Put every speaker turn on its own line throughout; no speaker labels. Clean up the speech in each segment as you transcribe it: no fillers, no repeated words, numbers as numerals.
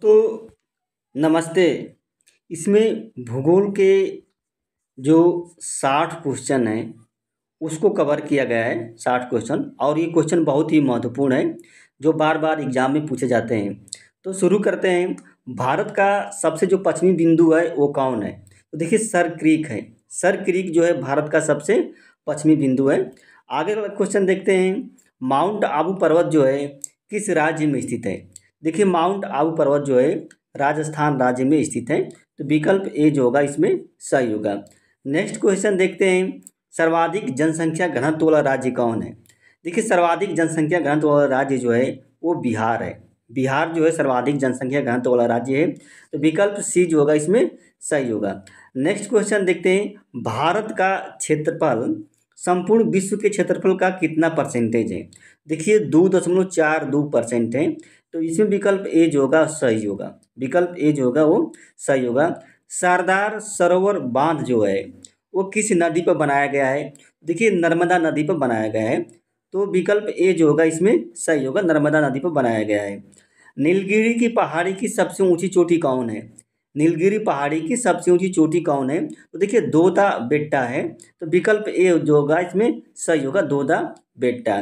तो नमस्ते। इसमें भूगोल के जो 60 क्वेश्चन हैं उसको कवर किया गया है। 60 क्वेश्चन, और ये क्वेश्चन बहुत ही महत्वपूर्ण है जो बार बार एग्जाम में पूछे जाते हैं। तो शुरू करते हैं। भारत का सबसे जो पश्चिमी बिंदु है वो कौन है? तो देखिए, सर क्रीक है। सर क्रीक जो है भारत का सबसे पश्चिमी बिंदु है। आगे वाला क्वेश्चन देखते हैं। माउंट आबू पर्वत जो है किस राज्य में स्थित है? देखिए, माउंट आबू पर्वत जो है राजस्थान राज्य में स्थित है। तो विकल्प ए जो होगा इसमें सही होगा। नेक्स्ट क्वेश्चन देखते हैं। सर्वाधिक जनसंख्या घनत्व वाला राज्य कौन है? देखिए, सर्वाधिक जनसंख्या घनत्व वाला राज्य जो है वो बिहार है। बिहार जो है सर्वाधिक जनसंख्या घनत्व वाला राज्य है। तो विकल्प सी जो होगा इसमें सही होगा। नेक्स्ट क्वेश्चन देखते हैं। भारत का क्षेत्रफल संपूर्ण विश्व के क्षेत्रफल का कितना परसेंटेज है? देखिए, 2.42% है। तो इसमें विकल्प ए जो होगा सही होगा। विकल्प ए जो होगा वो सही होगा। सरदार सरोवर बांध जो है वो किस नदी पर बनाया गया है? देखिए, नर्मदा नदी पर बनाया गया है। तो विकल्प ए जो होगा इसमें सही होगा, नर्मदा नदी पर बनाया गया है। नीलगिरी की पहाड़ी की सबसे ऊंची चोटी कौन है? नीलगिरी पहाड़ी की सबसे ऊंची चोटी कौन है? तो देखिए, दोदा बेट्टा है। तो विकल्प ए जो होगा इसमें सही होगा, दोदा बेट्टा।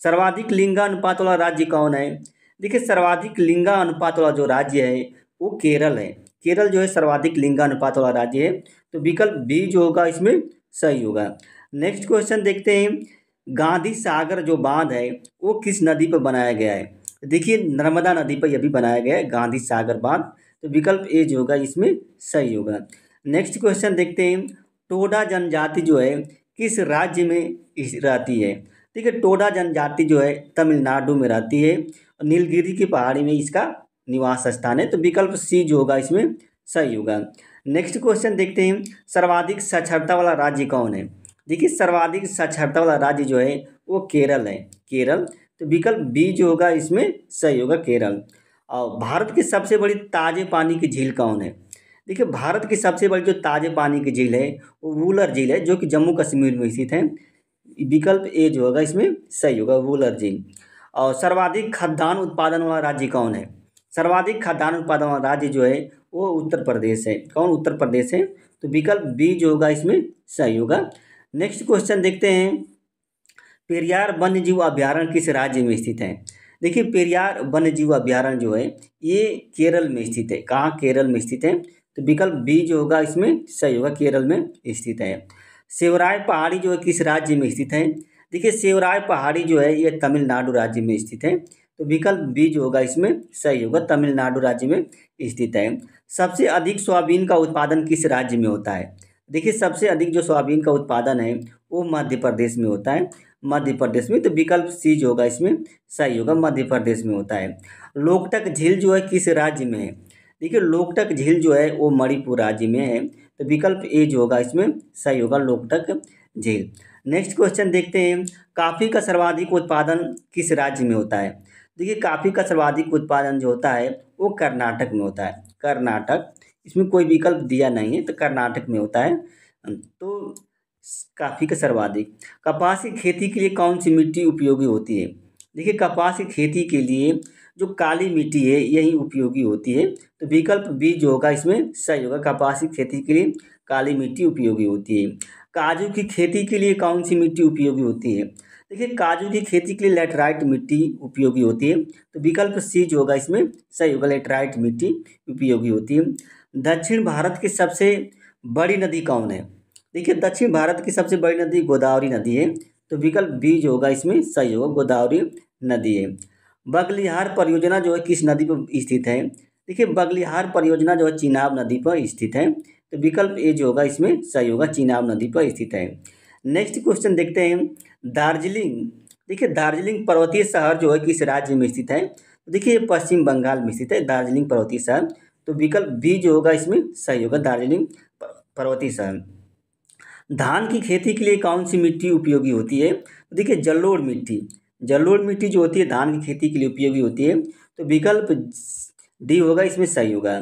सर्वाधिक लिंगानुपात वाला राज्य कौन है? देखिए, सर्वाधिक लिंगानुपात वाला जो राज्य है वो केरल है। केरल जो है सर्वाधिक लिंगानुपात वाला राज्य है। तो विकल्प बी जो होगा इसमें सही होगा। नेक्स्ट क्वेश्चन देखते हैं। गांधी सागर जो बांध है वो किस नदी पर बनाया गया है? देखिए, नर्मदा नदी पर यह भी बनाया गया है, गांधी सागर बांध। तो विकल्प ए जो होगा इसमें सही होगा। नेक्स्ट क्वेश्चन देखते हैं। टोडा जनजाति जो है किस राज्य में रहती है? ठीक है, टोडा जनजाति जो है तमिलनाडु में रहती है। और नीलगिरी की पहाड़ी में इसका निवास स्थान है। तो विकल्प सी जो होगा इसमें सही होगा। नेक्स्ट क्वेश्चन देखते हैं। सर्वाधिक साक्षरता वाला राज्य कौन है? देखिए, सर्वाधिक साक्षरता वाला राज्य जो है वो केरल है, केरल। तो विकल्प बी जो होगा इसमें सही होगा, केरल। और भारत की सबसे बड़ी ताजे पानी की झील कौन है? देखिए, भारत की सबसे बड़ी जो ताजे पानी की झील है वो वूलर झील है, जो कि जम्मू कश्मीर में स्थित है। विकल्प ए जो होगा इसमें सही होगा, वूलर झील। और सर्वाधिक खाद्यान्न उत्पादन वाला राज्य कौन है? सर्वाधिक खाद्यान्न उत्पादन वाला राज्य जो है वो उत्तर प्रदेश है। कौन? उत्तर प्रदेश है। तो विकल्प बी जो होगा इसमें सही होगा। नेक्स्ट क्वेश्चन देखते हैं। पेरियार वन्यजीव अभ्यारण्य किस राज्य में स्थित है? देखिए, पेरियार वन्यजीव अभ्यारण्य जो है ये केरल में स्थित है। कहाँ? केरल में स्थित है। तो विकल्प बी जो होगा इसमें सही होगा, केरल में स्थित है। सेवराय पहाड़ी जो है किस राज्य में स्थित है? देखिए, सेवराय पहाड़ी जो है ये तमिलनाडु राज्य में स्थित है। तो विकल्प बी जो होगा इसमें सही होगा, तमिलनाडु राज्य में स्थित है। सबसे अधिक सोयाबीन का उत्पादन किस राज्य में होता है? देखिए, सबसे अधिक जो सोयाबीन का उत्पादन है वो मध्य प्रदेश में होता है, मध्य प्रदेश में। तो विकल्प सी जो होगा इसमें सही होगा, मध्य प्रदेश में होता है। लोकटक झील जो है किस राज्य में है? देखिए, लोकटक झील जो है वो मणिपुर राज्य में है। तो विकल्प ए जो होगा इसमें सही होगा, लोकटक झील। नेक्स्ट क्वेश्चन देखते हैं। कॉफ़ी का सर्वाधिक उत्पादन किस राज्य में होता है? देखिए, कॉफ़ी का सर्वाधिक उत्पादन जो होता है वो कर्नाटक में होता है, कर्नाटक। इसमें कोई विकल्प दिया नहीं है, तो कर्नाटक में होता है। तो कॉफ़ी का सर्वाधिक। कपास की खेती के लिए कौन सी मिट्टी उपयोगी होती है? देखिए, कपास की खेती के लिए जो काली मिट्टी है यही उपयोगी होती है। तो विकल्प बी जो होगा इसमें सही होगा, कपास की खेती के लिए काली मिट्टी उपयोगी होती है। काजू की खेती के लिए कौन सी मिट्टी उपयोगी होती है? देखिए, काजू की खेती के लिए लैटराइट मिट्टी उपयोगी होती है। तो विकल्प सी जो होगा इसमें सही होगा, लैटराइट मिट्टी उपयोगी होती है। दक्षिण भारत की सबसे बड़ी नदी कौन है? देखिए, दक्षिण भारत की सबसे बड़ी नदी गोदावरी नदी है। तो विकल्प बी जो होगा इसमें सही होगा, गोदावरी नदी है। बगलिहार परियोजना जो है किस नदी पर स्थित है? देखिए, बगलिहार परियोजना जो है चिनाब नदी पर स्थित है। तो विकल्प ए जो होगा इसमें सही होगा, चिनाब नदी पर स्थित है। नेक्स्ट क्वेश्चन देखते हैं। दार्जिलिंग। देखिए, दार्जिलिंग पर्वतीय शहर जो है किस राज्य में स्थित है? तो देखिए, ये पश्चिम बंगाल में स्थित है, दार्जिलिंग पर्वतीय शहर। तो विकल्प बी जो होगा इसमें सही होगा, दार्जिलिंग पर्वतीय शहर। धान की खेती के लिए कौन सी मिट्टी उपयोगी होती है? तो देखिए, जलोढ़ मिट्टी, जलोढ़ मिट्टी जो होती है धान की खेती के लिए उपयोगी होती है। तो विकल्प डी होगा इसमें सही होगा।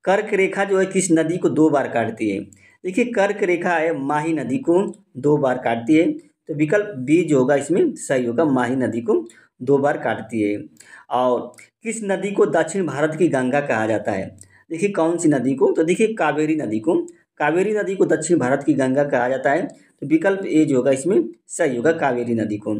कर्क रेखा जो है किस नदी को 2 बार काटती है? देखिए, कर्क रेखा है माही नदी को 2 बार काटती है। तो विकल्प बी जो होगा इसमें सही होगा, माही नदी को 2 बार काटती है। और किस नदी को दक्षिण भारत की गंगा कहा जाता है? देखिए कौन सी नदी को, तो देखिए कावेरी नदी को। कावेरी नदी को दक्षिण भारत की गंगा कहा जाता है, तो विकल्प ए जो होगा इसमें सही होगा, कावेरी नदी को।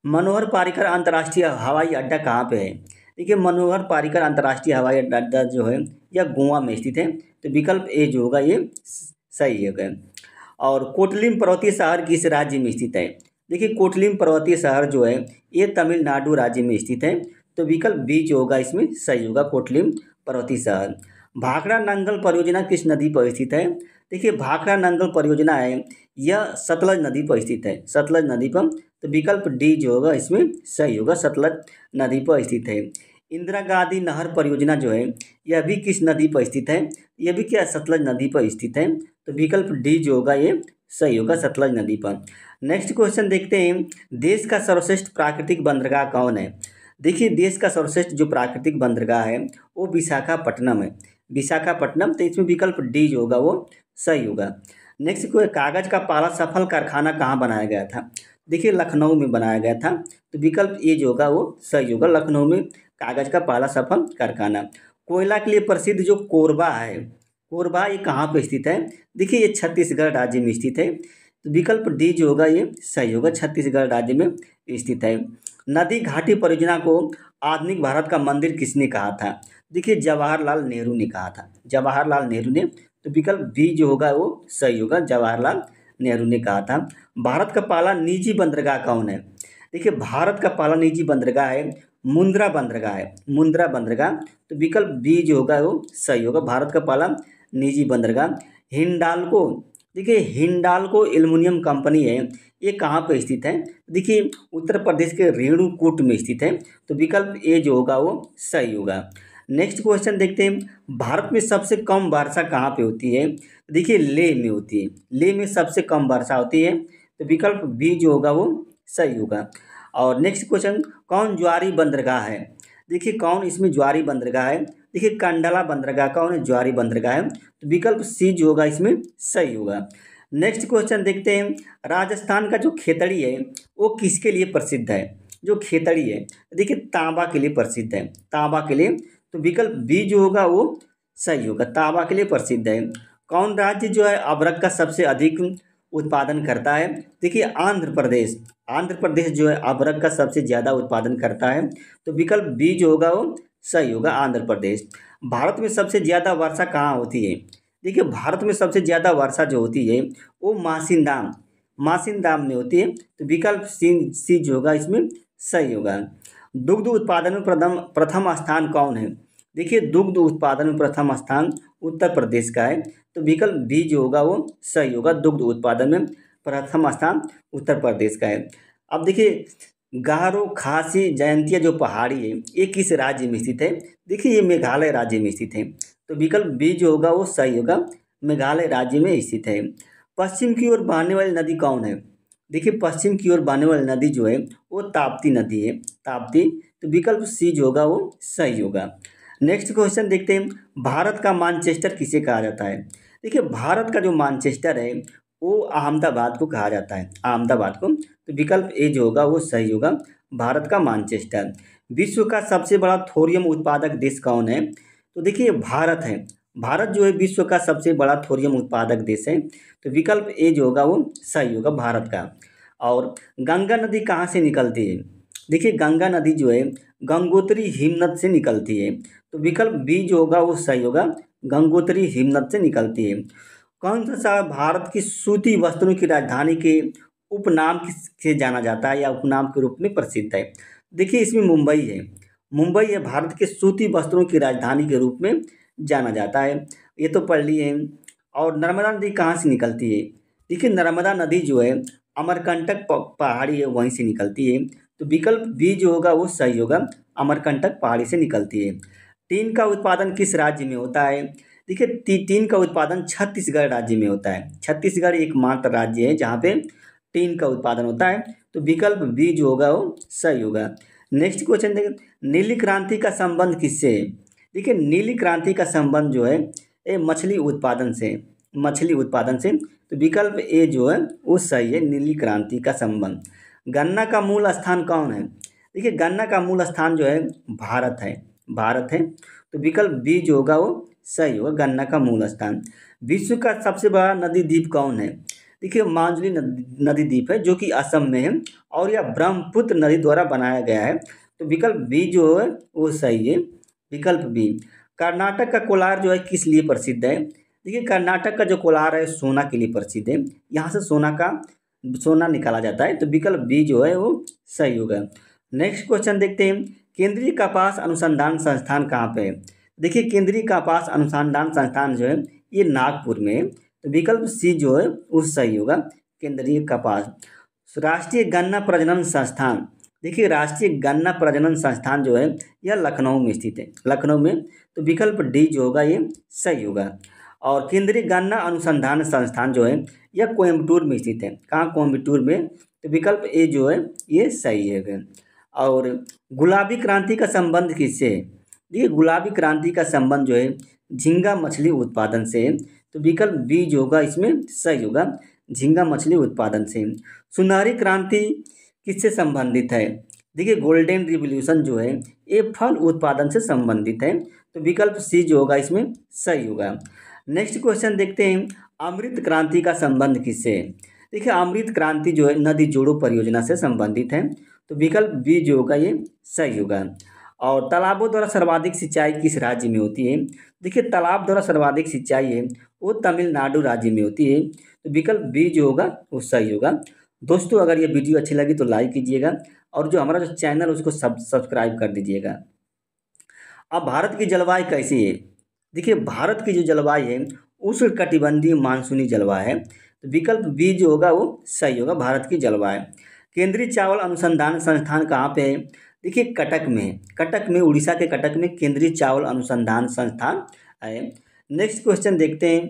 मनोहर पारिकर अंतर्राष्ट्रीय हवाई अड्डा कहाँ पे है? देखिए मनोहर पारिकर अंतर्राष्ट्रीय हवाई अड्डा जो है यह गोवा में स्थित है, तो विकल्प ए जो होगा ये सही होगा। और कोटलिम पर्वतीय शहर किस राज्य में स्थित है? देखिए कोटलिम पर्वतीय शहर जो है ये तमिलनाडु राज्य में स्थित है, तो विकल्प बी जो होगा इसमें सही होगा, कोटलिम पर्वतीय शहर। भाखड़ा नंगल परियोजना किस नदी पर स्थित है? देखिए भाखड़ा नंगल परियोजना है यह सतलज नदी पर स्थित है, सतलज नदी पर, तो विकल्प डी जो होगा इसमें सही होगा, सतलज नदी पर स्थित है। इंदिरा गांधी नहर परियोजना जो है यह भी किस नदी पर स्थित है? यह भी क्या सतलज नदी पर स्थित है, तो विकल्प डी जो होगा ये सही होगा, सतलज नदी पर। नेक्स्ट क्वेश्चन देखते हैं, देश का सर्वश्रेष्ठ प्राकृतिक बंदरगाह कौन है? देखिए देश का सर्वश्रेष्ठ जो प्राकृतिक बंदरगाह है वो विशाखापट्टनम है, विशाखापट्टनम, तो इसमें विकल्प डी जो होगा वो सही होगा। नेक्स्ट कोई कागज़ का पहला सफल कारखाना कहाँ बनाया गया था? देखिए लखनऊ में बनाया गया था, तो विकल्प ए जो होगा वो सही होगा, लखनऊ में कागज़ का पहला सफल कारखाना। कोयला के लिए प्रसिद्ध जो कोरबा है, कोरबा ये कहाँ पर स्थित है? देखिए ये छत्तीसगढ़ राज्य में स्थित है, तो विकल्प डी जो होगा ये सही होगा, छत्तीसगढ़ राज्य में स्थित है। नदी घाटी परियोजना को आधुनिक भारत का मंदिर किसने कहा था? देखिए जवाहरलाल नेहरू ने कहा था, जवाहरलाल नेहरू ने, तो विकल्प बी जो होगा वो सही होगा, जवाहरलाल नेहरू ने कहा था। भारत का पहला निजी बंदरगाह कौन है? देखिए भारत का पहला निजी बंदरगाह है मुंद्रा बंदरगाह है, मुंद्रा बंदरगाह, तो विकल्प बी जो होगा वो सही होगा, भारत का पहला निजी बंदरगाह। हिंडाल्को, देखिए हिंडाल्को एल्युमिनियम कंपनी है ये कहाँ पर स्थित है? देखिए उत्तर प्रदेश के रेणुकूट में स्थित है, तो विकल्प ए जो होगा वो सही होगा। नेक्स्ट क्वेश्चन देखते हैं, भारत में सबसे कम वर्षा कहाँ पे होती है? देखिए लेह में होती है, लेह में सबसे कम वर्षा होती है, तो विकल्प बी जो होगा वो सही होगा। और नेक्स्ट क्वेश्चन, कौन ज्वारी बंदरगाह है? देखिए कौन इसमें ज्वारी बंदरगाह है? देखिए कंडला बंदरगाह कौन है? ज्वारी बंदरगाह है, तो विकल्प सी जो होगा इसमें सही होगा। नेक्स्ट क्वेश्चन देखते हैं, राजस्थान का जो खेतड़ी है वो किसके लिए प्रसिद्ध है? जो खेतड़ी है देखिए तांबा के लिए प्रसिद्ध है, तांबा के लिए, तो विकल्प बी जो होगा वो सही होगा, तांबा के लिए प्रसिद्ध है। कौन राज्य जो है अबरक का सबसे अधिक उत्पादन करता है? देखिए आंध्र प्रदेश, आंध्र प्रदेश जो है अबरक का सबसे ज़्यादा उत्पादन करता है, तो विकल्प बी जो होगा वो सही होगा, आंध्र प्रदेश। भारत में सबसे ज़्यादा वर्षा कहाँ होती है? देखिए भारत में सबसे ज़्यादा वर्षा जो होती है वो मासिनदाम, मासिनदाम में होती है, तो विकल्प सी जो होगा इसमें सही होगा। दुग्ध उत्पादन में प्रथम प्रथम स्थान कौन है? देखिए दुग्ध उत्पादन में प्रथम स्थान उत्तर प्रदेश का है, तो विकल्प बी जो होगा वो सही होगा, दुग्ध उत्पादन में प्रथम स्थान उत्तर प्रदेश का है। अब देखिए गारो खासी जयंतिया जो पहाड़ी है ये किस राज्य में स्थित है? देखिए ये मेघालय राज्य में स्थित है, तो विकल्प बी जो होगा वो सही होगा, मेघालय राज्य में स्थित है। पश्चिम की ओर बहने वाली नदी कौन है? देखिए पश्चिम की ओर बहने वाली नदी जो है वो ताप्ती नदी है, ताप्ती, तो विकल्प सी जो होगा वो सही होगा। नेक्स्ट क्वेश्चन देखते हैं, भारत का मानचेस्टर किसे कहा जाता है? देखिए भारत का जो मानचेस्टर है वो अहमदाबाद को कहा जाता है, अहमदाबाद को, तो विकल्प ए जो होगा वो सही होगा, भारत का मानचेस्टर। विश्व का सबसे बड़ा थोरियम उत्पादक देश कौन है? तो देखिए भारत है, भारत जो है विश्व का सबसे बड़ा थोरियम उत्पादक देश है, तो विकल्प ए जो होगा वो सही होगा, भारत का। और गंगा नदी कहाँ से निकलती है? देखिए गंगा नदी जो है गंगोत्री हिमनद से निकलती है, तो विकल्प बी जो होगा वो सही होगा, गंगोत्री हिमनद से निकलती है। कौन सा भारत की सूती वस्त्रों की राजधानी के उपनाम से जाना जाता है या उपनाम के रूप में प्रसिद्ध है? देखिए इसमें मुंबई है, मुंबई है भारत के सूती वस्त्रों की राजधानी के रूप में जाना जाता है, ये तो पढ़ लिए हैं। और नर्मदा नदी कहाँ से निकलती है? देखिए नर्मदा नदी जो है अमरकंटक पहाड़ी है वहीं से निकलती है, तो विकल्प बी जो होगा वो सही होगा, अमरकंटक पहाड़ी से निकलती है। टीन का उत्पादन किस राज्य में होता है? देखिए टीन का उत्पादन छत्तीसगढ़ राज्य में होता है, छत्तीसगढ़ एकमात्र राज्य है जहाँ पे टीन का उत्पादन होता है, तो विकल्प बी जो होगा वो सही होगा। नेक्स्ट क्वेश्चन देखिए, नीली क्रांति का संबंध किससे है? देखिए नीली क्रांति का संबंध जो है ये मछली उत्पादन से, मछली उत्पादन से, तो विकल्प ए जो है वो सही है, नीली क्रांति का संबंध। गन्ना का मूल स्थान कौन है? देखिए गन्ना का मूल स्थान जो है भारत है, भारत है। तो विकल्प बी जो होगा वो सही होगा, गन्ना का मूल स्थान। विश्व का सबसे बड़ा नदी द्वीप कौन है? देखिए माजुली नदी द्वीप है जो कि असम में है और यह ब्रह्मपुत्र नदी द्वारा बनाया गया है। तो विकल्प बी जो है वो सही है, विकल्प बी। कर्नाटक का कोलार जो है किस लिए प्रसिद्ध है? देखिए कर्नाटक का जो कोलार है सोना के लिए प्रसिद्ध है, यहाँ से सोना निकाला जाता है। तो विकल्प बी जो है वो सही होगा। नेक्स्ट क्वेश्चन देखते हैं, केंद्रीय कपास अनुसंधान संस्थान कहाँ पे है? देखिए केंद्रीय कपास अनुसंधान संस्थान जो है ये नागपुर में है। तो विकल्प सी जो है वो सही होगा, केंद्रीय कपास। राष्ट्रीय गन्ना प्रजनन संस्थान, देखिए राष्ट्रीय गन्ना प्रजनन संस्थान जो है यह लखनऊ में स्थित है, लखनऊ में। तो विकल्प डी जो होगा ये सही होगा। और केंद्रीय गन्ना अनुसंधान संस्थान जो है यह कोयम्बटूर में स्थित है। कहाँ? कोयम्बटूर में। तो विकल्प ए जो है ये सही है। और गुलाबी क्रांति का संबंध किससे है? देखिए गुलाबी क्रांति का संबंध जो है झींगा मछली उत्पादन से है। तो विकल्प बी जो होगा इसमें सही होगा, झींगा मछली उत्पादन से। सुनहरी क्रांति किससे संबंधित है? देखिए गोल्डन रिवॉल्यूशन जो है ये फल उत्पादन से संबंधित है। तो विकल्प सी जो होगा इसमें सही होगा। नेक्स्ट क्वेश्चन देखते हैं, अमृत क्रांति का संबंध किससे है? देखिए अमृत क्रांति जो है नदी जोड़ो परियोजना से संबंधित है। तो विकल्प बी जो होगा ये सही होगा। और तालाबों द्वारा सर्वाधिक सिंचाई किस राज्य में होती है? देखिए तालाब द्वारा सर्वाधिक सिंचाई है वो तमिलनाडु राज्य में होती है। तो विकल्प बी जो होगा वो सही होगा। दोस्तों अगर ये वीडियो अच्छी लगी तो लाइक कीजिएगा और जो हमारा जो चैनल उसको सब्सक्राइब कर दीजिएगा। अब भारत की जलवायु कैसी है? देखिए भारत की जो जलवायु है उष्णकटिबंधीय मानसूनी जलवायु है। तो विकल्प बी जो होगा वो सही होगा, भारत की जलवायु। केंद्रीय चावल अनुसंधान संस्थान कहाँ पे है? देखिए कटक में है, कटक में, उड़ीसा के कटक में केंद्रीय चावल अनुसंधान संस्थान है। नेक्स्ट क्वेश्चन देखते हैं,